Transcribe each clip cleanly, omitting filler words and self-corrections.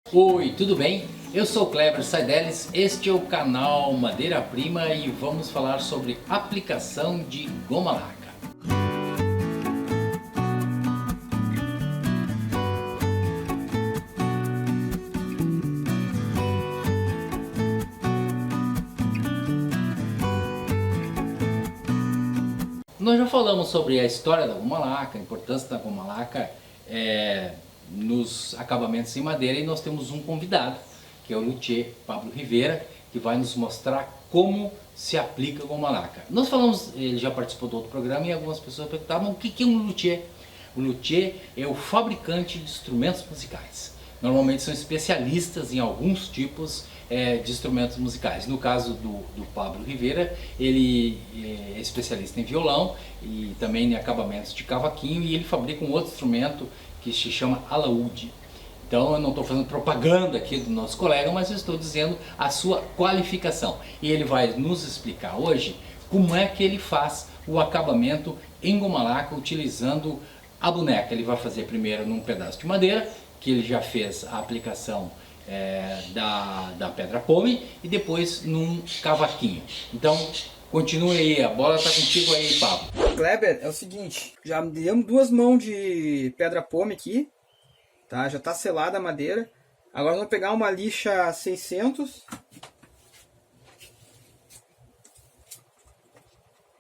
Oi, tudo bem? Eu sou Kleber Saideles, este é o canal Madeira Prima e vamos falar sobre aplicação de goma laca. Nós já falamos sobre a história da goma laca, a importância da goma laca nos acabamentos em madeira, e nós temos um convidado, que é o luthier Pablo Rivera, que vai nos mostrar como se aplica a goma laca. Nós falamos, ele já participou do outro programa e algumas pessoas perguntavam o que é um luthier. O luthier é o fabricante de instrumentos musicais. Normalmente são especialistas em alguns tipos de instrumentos musicais. No caso do Pablo Rivera, ele é especialista em violão e também em acabamentos de cavaquinho, e ele fabrica um outro instrumento que se chama alaúde. Então eu não estou fazendo propaganda aqui do nosso colega, mas eu estou dizendo a sua qualificação. E ele vai nos explicar hoje como é que ele faz o acabamento em goma laca utilizando a boneca. Ele vai fazer primeiro num pedaço de madeira, que ele já fez a aplicação da pedra pome, e depois num cavaquinho. Então continue aí, a bola está contigo aí, Pablo. Kleber, é o seguinte, já demos 2 mãos de pedra pome aqui, tá? Já está selada a madeira. Agora vamos pegar uma lixa 600.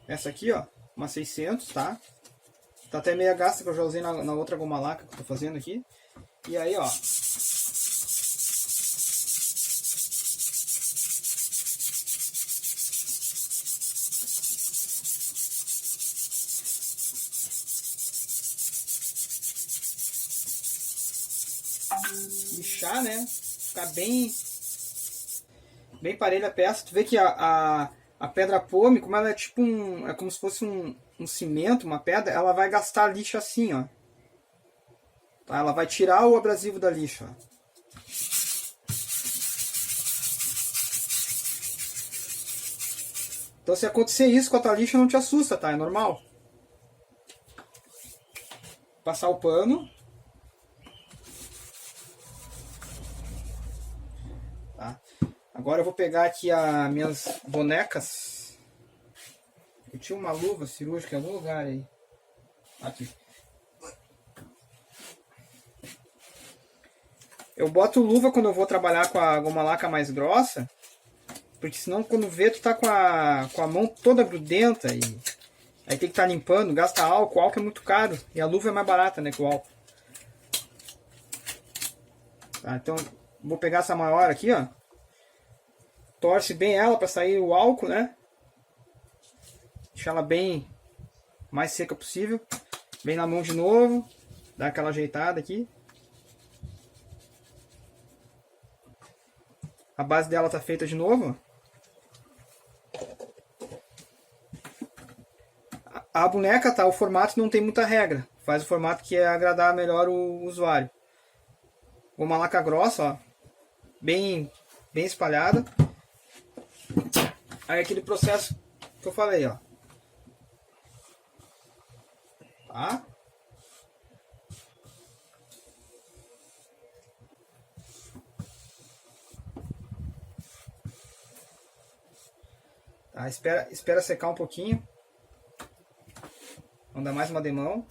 Essa aqui, ó, uma 600, tá? Tá até meia gasta, que eu já usei na outra goma laca que eu tô fazendo aqui. E aí, ó, lixar, né? Ficar bem parelha a peça. Tu vê que a pedra pome, como ela é tipo é como se fosse um cimento, uma pedra, ela vai gastar a lixa assim, ó. Tá? Ela vai tirar o abrasivo da lixa, ó. Então se acontecer isso com a tua lixa, não te assusta, tá? É normal. Passar o pano. Tá? Agora eu vou pegar aqui as minhas bonecas. Eu tinha uma luva cirúrgica em algum lugar aí. Aqui. Eu boto luva quando eu vou trabalhar com a goma laca mais grossa, porque senão quando vê tu tá com a mão toda grudenta e aí tem que estar limpando, gasta álcool, o álcool é muito caro e a luva é mais barata, né, que o álcool. Tá, então vou pegar essa maior aqui, ó. Torce bem ela para sair o álcool, né? Deixar ela bem mais seca possível. Vem na mão de novo, dá aquela ajeitada aqui. A base dela tá feita de novo. A boneca, tá, o formato não tem muita regra. Faz o formato que é agradar melhor o usuário. Goma laca grossa, ó. Bem espalhada. Aí aquele processo que eu falei, ó. Tá? Tá, espera secar um pouquinho. Vamos dar mais uma demão.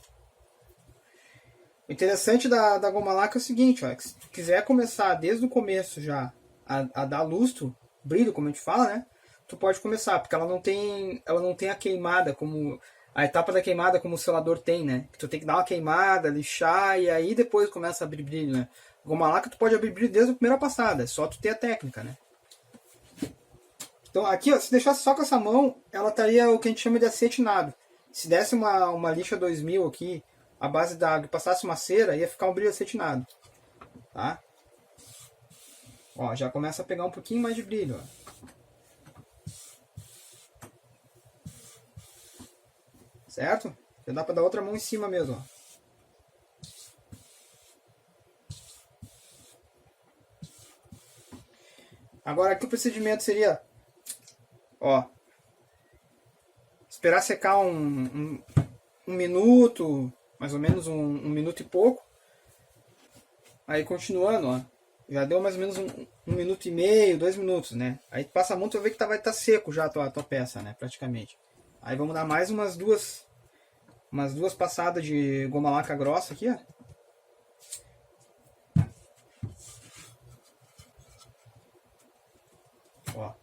O interessante da goma laca é o seguinte, ó, que se quiser começar desde o começo já a dar lustro, brilho, como a gente fala, né? Tu pode começar, porque ela não tem a queimada, como a etapa da queimada como o selador tem, né? Que tu tem que dar uma queimada, lixar e aí depois começa a abrir brilho, né? Goma laca tu pode abrir brilho desde a primeira passada, é só tu ter a técnica, né? Então aqui, ó, se deixasse só com essa mão, ela estaria o que a gente chama de acetinado. Se desse uma lixa 2000 aqui, a base da água, e passasse uma cera, ia ficar um brilho acetinado. Tá? Ó, já começa a pegar um pouquinho mais de brilho, ó. Certo? Já dá para dar outra mão em cima mesmo, ó. Agora aqui o procedimento seria, ó, esperar secar um minuto, mais ou menos um minuto e pouco. Aí continuando, ó, Já deu mais ou menos um minuto e meio, 2 minutos, né? Aí passa a mão, tu vai ver que vai estar seco já a tua peça, né? Praticamente. Aí vamos dar mais umas duas passadas de goma laca grossa aqui, ó. Ó.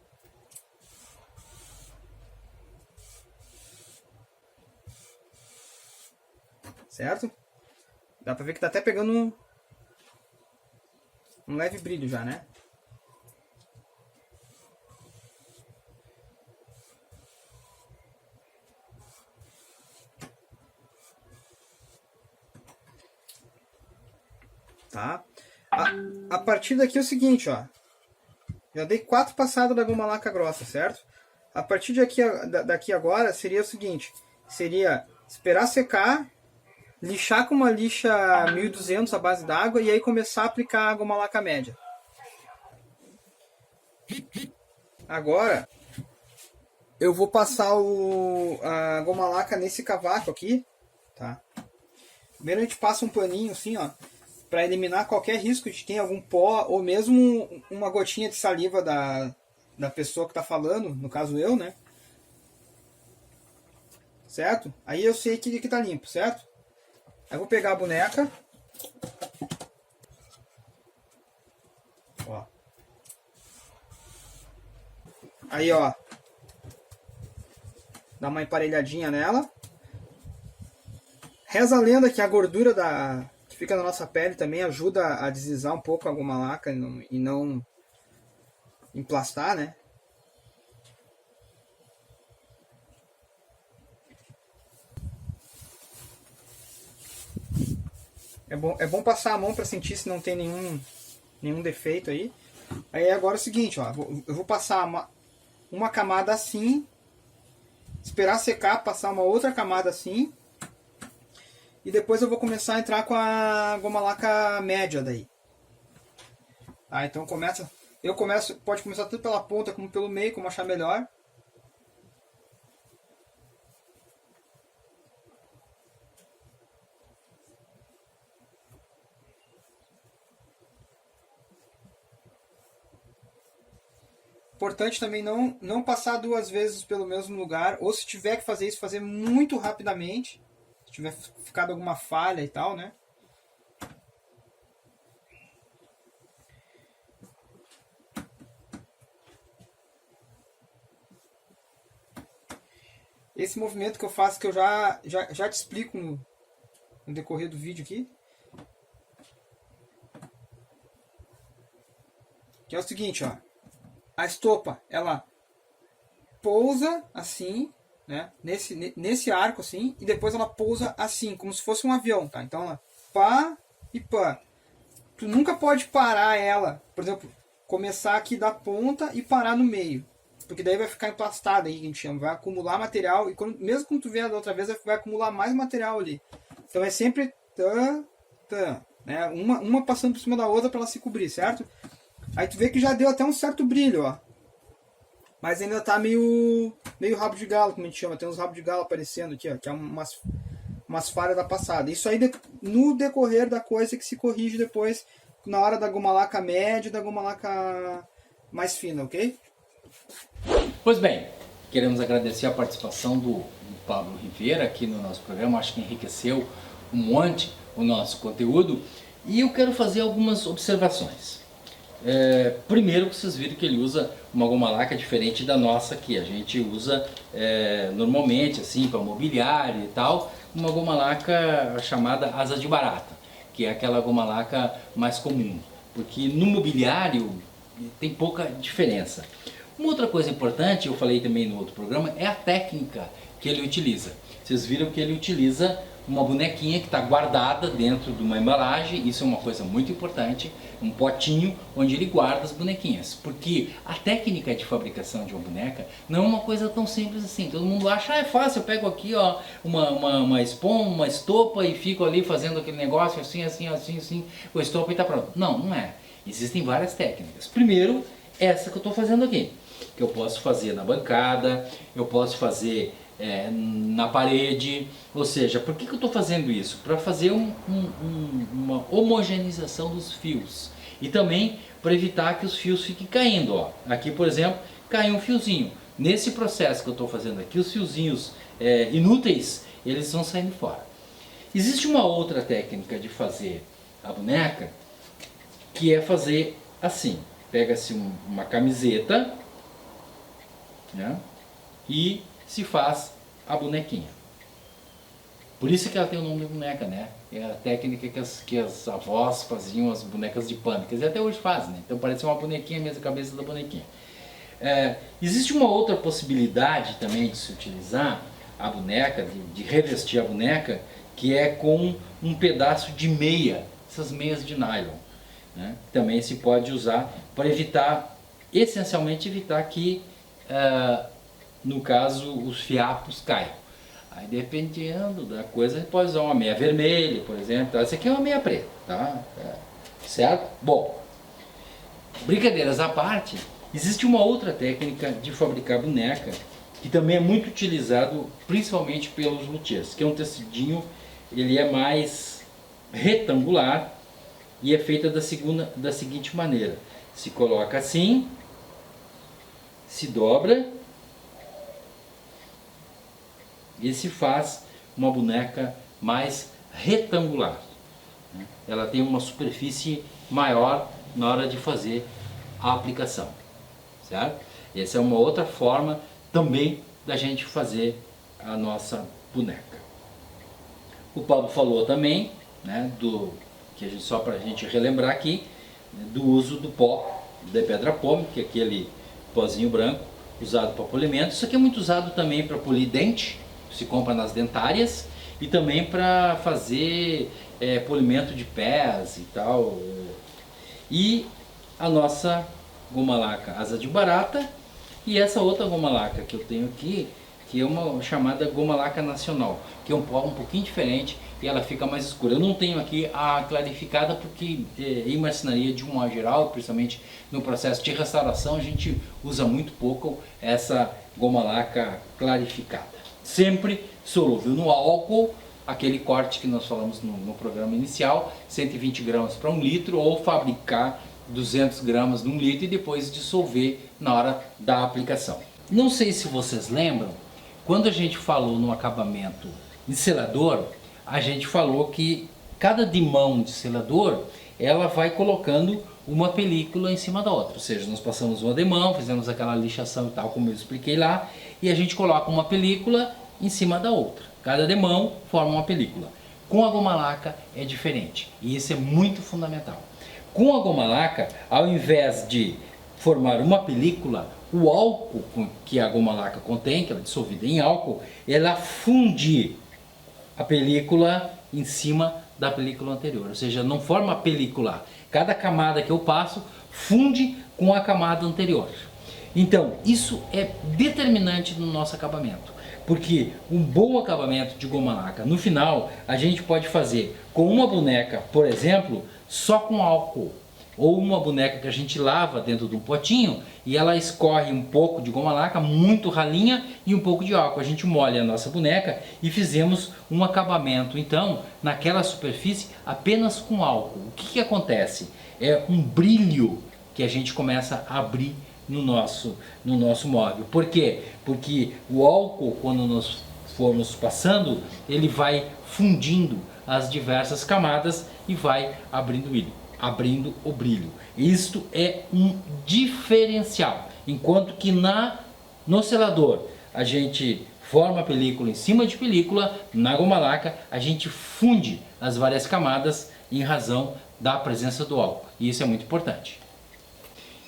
Certo? Dá pra ver que tá até pegando um leve brilho já, né? Tá? A partir daqui é o seguinte, ó. Já dei 4 passadas da goma laca grossa, certo? A partir daqui agora seria o seguinte. Seria esperar secar, lixar com uma lixa 1200 à base d'água e aí começar a aplicar a goma laca média. Agora, eu vou passar a goma laca nesse cavaco aqui, tá? Primeiro a gente passa um paninho assim, ó, para eliminar qualquer risco de ter algum pó ou mesmo uma gotinha de saliva da pessoa que está falando, no caso eu, né? Certo? Aí eu sei que aqui tá limpo, certo? Aí eu vou pegar a boneca. Ó. Aí, ó. Dá uma emparelhadinha nela. Reza a lenda que a gordura que fica na nossa pele também ajuda a deslizar um pouco a goma laca e não emplastar, né? É bom passar a mão para sentir se não tem nenhum defeito aí. Aí agora é o seguinte, ó, eu vou passar uma camada assim, esperar secar, passar uma outra camada assim, e depois eu vou começar a entrar com a goma laca média daí. Tá, então pode começar tanto pela ponta como pelo meio, como achar melhor. Importante também não passar 2 vezes pelo mesmo lugar, ou se tiver que fazer isso, fazer muito rapidamente, se tiver ficado alguma falha e tal, né? Esse movimento que eu faço, que eu já te explico no decorrer do vídeo aqui, que é o seguinte, ó. A estopa, ela pousa assim, né? Nesse arco assim, e depois ela pousa assim, como se fosse um avião, tá? Então ela pá e pá. Tu nunca pode parar ela, por exemplo, começar aqui da ponta e parar no meio, porque daí vai ficar emplastada aí, que a gente chama, vai acumular material, e mesmo quando tu vier da outra vez, vai acumular mais material ali. Então é sempre né? Uma passando por cima da outra para ela se cobrir, certo? Aí tu vê que já deu até um certo brilho, ó. Mas ainda tá meio rabo de galo, como a gente chama. Tem uns rabos de galo aparecendo aqui, ó. Que é umas falhas da passada. Isso aí no decorrer da coisa que se corrige depois na hora da goma laca média e da goma laca mais fina, ok? Pois bem, queremos agradecer a participação do Pablo Rivera aqui no nosso programa. Acho que enriqueceu um monte o nosso conteúdo. E eu quero fazer algumas observações. Primeiro, vocês viram que ele usa uma goma laca diferente da nossa aqui. A gente usa normalmente assim para mobiliário e tal, uma goma laca chamada asa de barata, que é aquela goma laca mais comum, porque no mobiliário tem pouca diferença. Uma outra coisa importante, eu falei também no outro programa, é a técnica que ele utiliza. Vocês viram que ele utiliza uma bonequinha que está guardada dentro de uma embalagem, isso é uma coisa muito importante, um potinho onde ele guarda as bonequinhas, porque a técnica de fabricação de uma boneca não é uma coisa tão simples assim. Todo mundo acha, é fácil, eu pego aqui ó, uma espuma, uma estopa e fico ali fazendo aquele negócio assim, com a estopa e está pronto. Não, não é. Existem várias técnicas. Primeiro, essa que eu estou fazendo aqui, que eu posso fazer na bancada, eu posso fazer na parede, ou seja, por que eu estou fazendo isso? Para fazer uma homogeneização dos fios. E também para evitar que os fios fiquem caindo, ó. Aqui, por exemplo, caiu um fiozinho. Nesse processo que eu estou fazendo aqui, os fiozinhos inúteis, eles vão saindo fora. Existe uma outra técnica de fazer a boneca, que é fazer assim. Pega-se uma camiseta, né, e se faz a bonequinha. Por isso que ela tem o nome de boneca, né? É a técnica que as avós faziam as bonecas de pano, quer dizer, até hoje fazem, né? Então parece uma bonequinha mesmo, a cabeça da bonequinha. Existe uma outra possibilidade também de se utilizar a boneca, de revestir a boneca, que é com um pedaço de meia, essas meias de nylon, né? Também se pode usar para evitar, essencialmente evitar que, no caso, os fiapos caiam. Aí dependendo da coisa, você pode usar uma meia vermelha, por exemplo. Essa aqui é uma meia preta, tá? Certo? Bom, brincadeiras à parte, existe uma outra técnica de fabricar boneca que também é muito utilizado principalmente pelos luthiers, que é um tecidinho, ele é mais retangular e é feita da seguinte maneira: se coloca assim, se dobra e se faz uma boneca mais retangular, né? Ela tem uma superfície maior na hora de fazer a aplicação, certo? Essa é uma outra forma também da gente fazer a nossa boneca. O Pablo falou também, né, só para a gente relembrar aqui, do uso do pó da pedra pómez, que é aquele pozinho branco usado para polimento. Isso aqui é muito usado também para polir dente, se compra nas dentárias, e também para fazer polimento de pés e tal. E a nossa goma laca asa de barata, e essa outra goma laca que eu tenho aqui, que é uma chamada goma laca nacional, que é um pó um pouquinho diferente e ela fica mais escura. Eu não tenho aqui a clarificada porque em marcenaria, de um modo geral, principalmente no processo de restauração, a gente usa muito pouco essa goma laca clarificada. Sempre solúvel no álcool, aquele corte que nós falamos no programa inicial, 120 gramas para 1 litro, ou fabricar 200 gramas num litro e depois dissolver na hora da aplicação. Não sei se vocês lembram, quando a gente falou no acabamento de selador, a gente falou que cada dimão de selador, ela vai colocando uma película em cima da outra. Ou seja, nós passamos uma demão, fizemos aquela lixação e tal, como eu expliquei lá, e a gente coloca uma película em cima da outra. Cada demão forma uma película. Com a goma laca é diferente, e isso é muito fundamental. Com a goma laca, ao invés de formar uma película, o álcool que a goma laca contém, que ela é dissolvida em álcool, ela funde a película em cima da película anterior, ou seja, não forma película. Cada camada que eu passo funde com a camada anterior. Então, isso é determinante no nosso acabamento, porque um bom acabamento de goma laca, no final, a gente pode fazer com uma boneca, por exemplo, só com álcool, ou uma boneca que a gente lava dentro de um potinho e ela escorre um pouco de goma laca, muito ralinha, e um pouco de álcool. A gente molha a nossa boneca e fizemos um acabamento, então, naquela superfície apenas com álcool. O que acontece? É um brilho que a gente começa a abrir no nosso móvel. Por quê? Porque o álcool, quando nós formos passando, ele vai fundindo as diversas camadas e vai abrindo o brilho. Isto é um diferencial. Enquanto que no selador a gente forma a película em cima de película, na goma laca a gente funde as várias camadas em razão da presença do álcool. E isso é muito importante.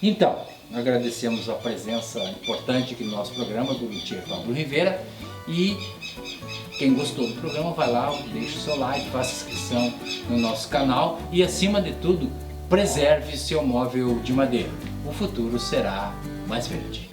Então, agradecemos a presença importante aqui no nosso programa do luthier Pablo Rivera, e quem gostou do programa, vai lá, deixa o seu like, faça inscrição no nosso canal e, acima de tudo, preserve seu móvel de madeira. O futuro será mais verde.